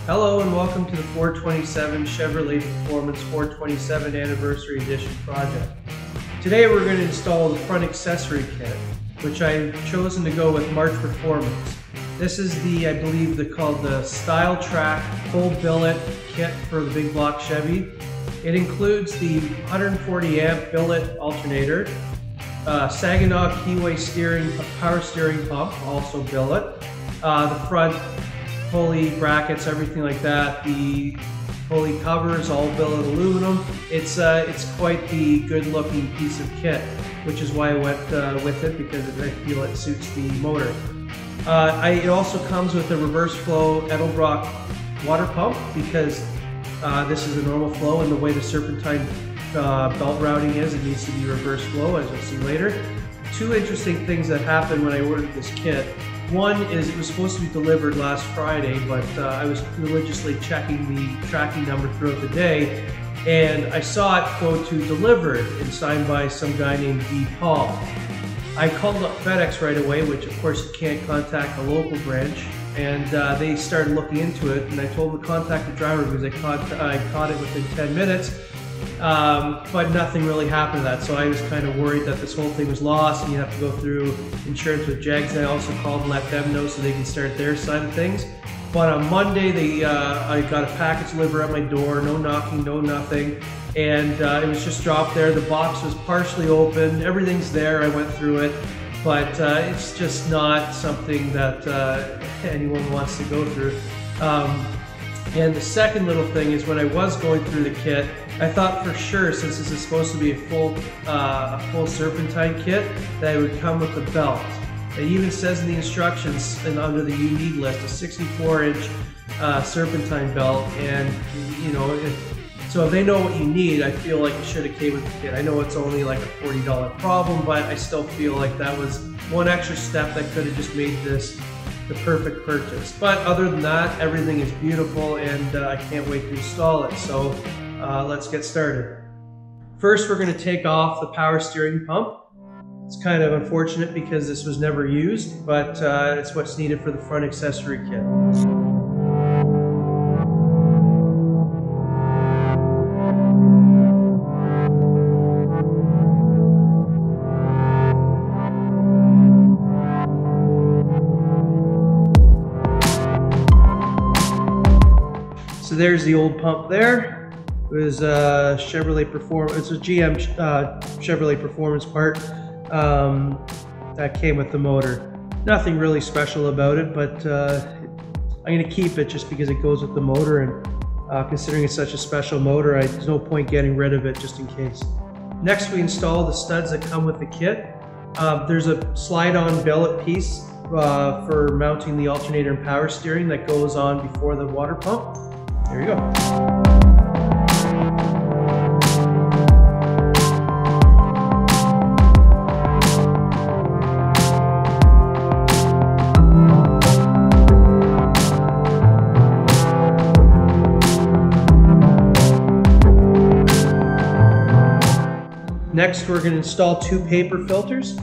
Hello and welcome to the 427 Chevrolet Performance 427 Anniversary Edition project. Today we're going to install the front accessory kit, which I've chosen to go with March Performance. This is the, I believe they're called the Style Track full billet kit for the big block Chevy. It includes the 140 amp billet alternator, Saginaw keyway steering, power steering pump, also billet, the front pulley brackets, everything like that. The pulley covers, all billet aluminum. It's quite the good-looking piece of kit, which is why I went with it, because I feel it suits the motor. It also comes with a reverse flow Edelbrock water pump, because this is a normal flow, and the way the Serpentine belt routing is, it needs to be reverse flow, as you'll see later. Two interesting things that happened when I ordered this kit. One is it was supposed to be delivered last Friday, but I was religiously checking the tracking number throughout the day, and I saw it go to delivered and signed by some guy named D. Paul. I called up FedEx right away, which of course you can't contact the local branch, and they started looking into it, and I told them to contact the driver because I caught it within 10 minutes. But nothing really happened to that, so I was kind of worried that this whole thing was lost and you have to go through insurance with Jags. I also called and let them know so they can start their side of things. But on Monday, I got a package delivered at my door, no knocking, no nothing, and it was just dropped there. The box was partially open, everything's there, I went through it, but it's just not something that anyone wants to go through. And the second little thing is, when I was going through the kit, I thought for sure, since this is supposed to be a full Serpentine kit, that it would come with a belt. It even says in the instructions and under the you need list, a 64-inch Serpentine belt, and you know, so if they know what you need, I feel like it should have came with the kit. I know it's only like a $40 problem, but I still feel like that was one extra step that could have just made this the perfect purchase. But other than that, everything is beautiful, and I can't wait to install it. So let's get started. First, we're going to take off the power steering pump. It's kind of unfortunate because this was never used, but it's what's needed for the front accessory kit. So there's the old pump there. It was a Chevrolet Performance, it's a GM Chevrolet Performance part that came with the motor. Nothing really special about it, but I'm going to keep it just because it goes with the motor, and considering it's such a special motor, there's no point getting rid of it just in case. Next, we install the studs that come with the kit. There's a slide-on billet piece for mounting the alternator and power steering that goes on before the water pump. There you go. Next, we're going to install two paper filters.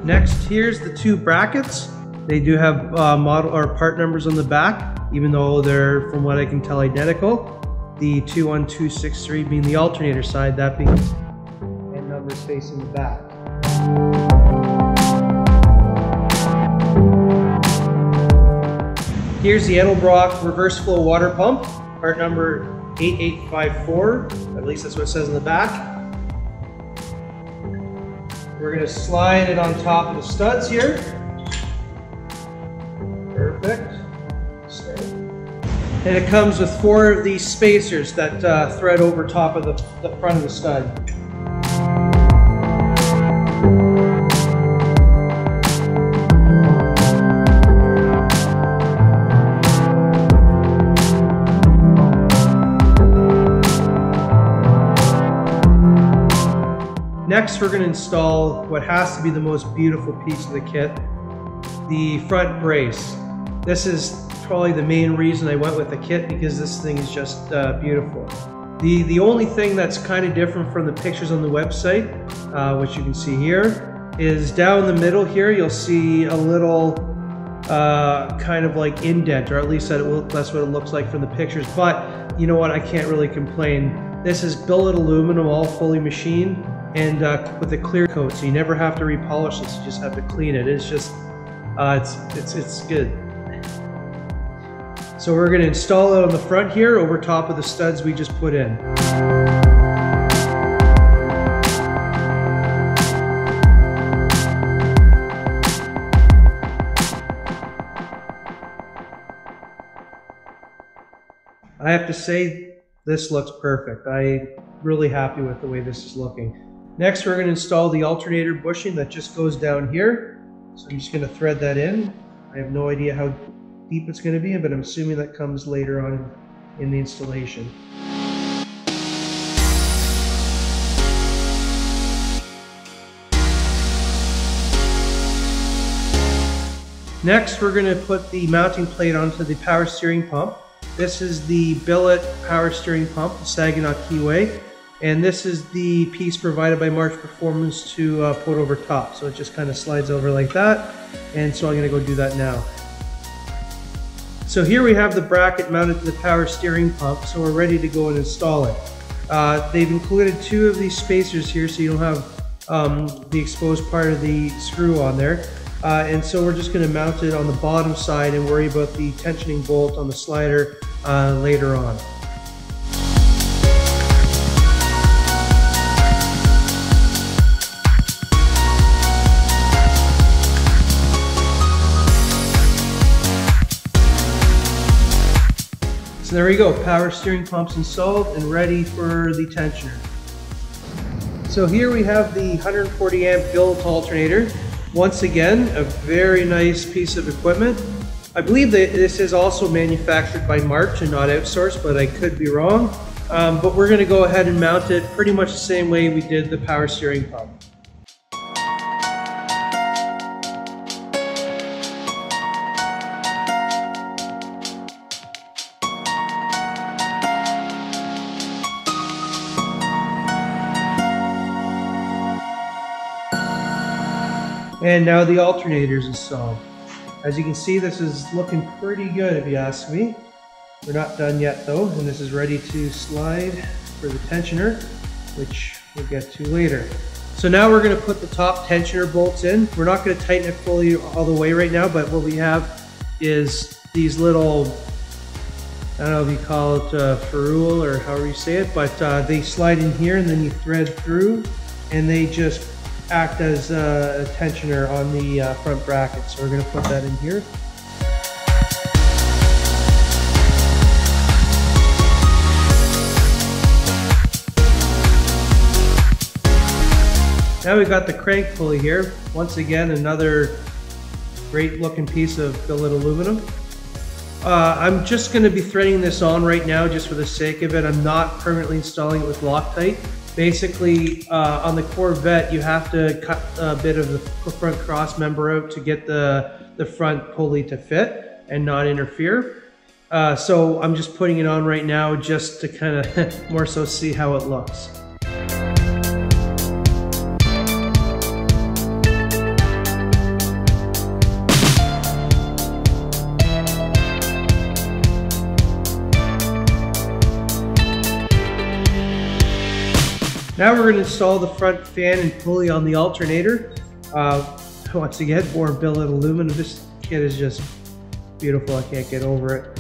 Next, here's the two brackets. They do have model or part numbers on the back, even though they're, from what I can tell, identical. The 21263 being the alternator side, that being and numbers facing the back. Here's the Edelbrock reverse flow water pump, part number 8854. At least that's what it says in the back. We're going to slide it on top of the studs here. Perfect. And it comes with 4 of these spacers that thread over top of the front of the stud. Next, we're going to install what has to be the most beautiful piece of the kit, the front brace. This is probably the main reason I went with the kit, because this thing is just beautiful. The only thing that's kind of different from the pictures on the website, which you can see here, is down the middle here you'll see a little kind of like indent, or at least that's what it looks like from the pictures. But you know what, I can't really complain. This is billet aluminum, all fully machined, and with a clear coat, so you never have to repolish this, you just have to clean it. It's just, it's good. So we're going to install it on the front here over top of the studs we just put in. I have to say, this looks perfect. I'm really happy with the way this is looking. Next, we're going to install the alternator bushing that just goes down here. So I'm just going to thread that in. I have no idea how deep it's going to be, but I'm assuming that comes later on in the installation. Next, we're going to put the mounting plate onto the power steering pump. This is the Billet power steering pump, the Saginaw keyway, and this is the piece provided by March Performance to put over top. So it just kind of slides over like that, and so I'm going to go do that now. So here we have the bracket mounted to the power steering pump, so we're ready to go and install it. They've included 2 of these spacers here, so you don't have the exposed part of the screw on there. And so we're just going to mount it on the bottom side and worry about the tensioning bolt on the slider later on. So there we go, power steering pump's installed and ready for the tensioner. So here we have the 140 amp Billet alternator. Once again, a very nice piece of equipment. I believe that this is also manufactured by March and not outsourced, but I could be wrong. But we're going to go ahead and mount it pretty much the same way we did the power steering pump. And now the alternator is installed. As you can see, this is looking pretty good if you ask me. We're not done yet though, and this is ready to slide for the tensioner, which we'll get to later. So now we're going to put the top tensioner bolts in. We're not going to tighten it fully all the way right now, but what we have is these little, I don't know if you call it ferrule or however you say it, but they slide in here and then you thread through, and they just act as a tensioner on the front bracket. So we're going to put that in here. Now we've got the crank pulley here. Once again, another great looking piece of billet aluminum. I'm just going to be threading this on right now just for the sake of it. I'm not permanently installing it with Loctite. Basically, on the Corvette, you have to cut a bit of the front cross member out to get the front pulley to fit and not interfere. So I'm just putting it on right now just to kind of more so see how it looks. Now we're going to install the front fan and pulley on the alternator. Once again, more billet aluminum. This kit is just beautiful. I can't get over it.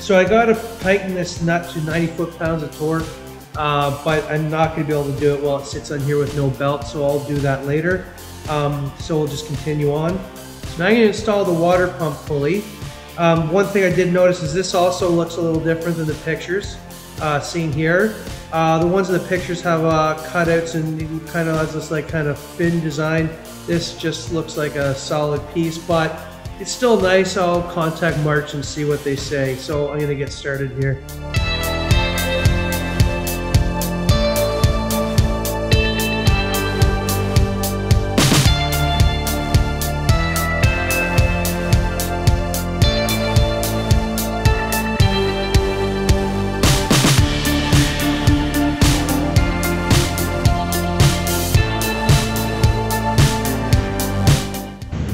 So I got to tighten this nut to 90 foot-pounds of torque. But I'm not going to be able to do it while it sits on here with no belt, so I'll do that later. So we'll just continue on. So now I'm going to install the water pump pulley. One thing I did notice is this also looks a little different than the pictures seen here. The ones in the pictures have cutouts and it kind of has this like kind of fin design. This just looks like a solid piece, but it's still nice. I'll contact March and see what they say. So I'm going to get started here.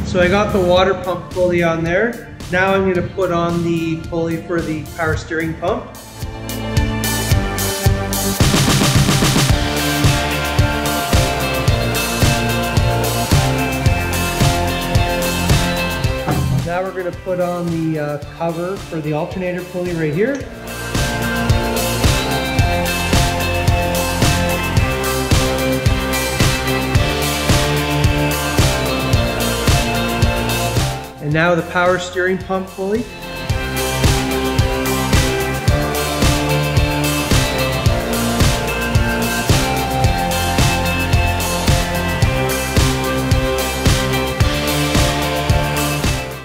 So I got the water pump pulley on there. Now I'm going to put on the pulley for the power steering pump. Now we're going to put on the cover for the alternator pulley right here. And now the power steering pump pulley.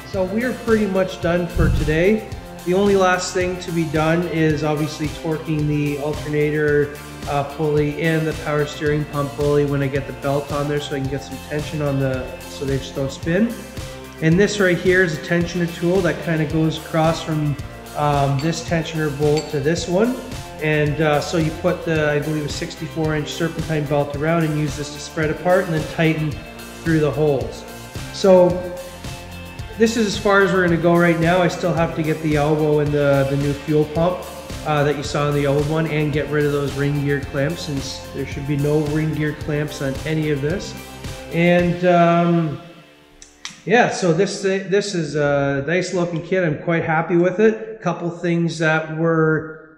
So we are pretty much done for today. The only last thing to be done is obviously torquing the alternator pulley and the power steering pump pulley when I get the belt on there, so I can get some tension on so they just don't spin. And this right here is a tensioner tool that kind of goes across from this tensioner bolt to this one. And so you put the, I believe, a 64-inch Serpentine belt around and use this to spread apart and then tighten through the holes. So this is as far as we're going to go right now. I still have to get the elbow and the new fuel pump that you saw in the old one and get rid of those ring gear clamps, since there should be no ring gear clamps on any of this. And yeah, so this is a nice looking kit. I'm quite happy with it. A couple things that were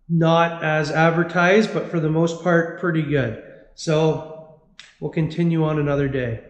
not as advertised, but for the most part, pretty good. So we'll continue on another day.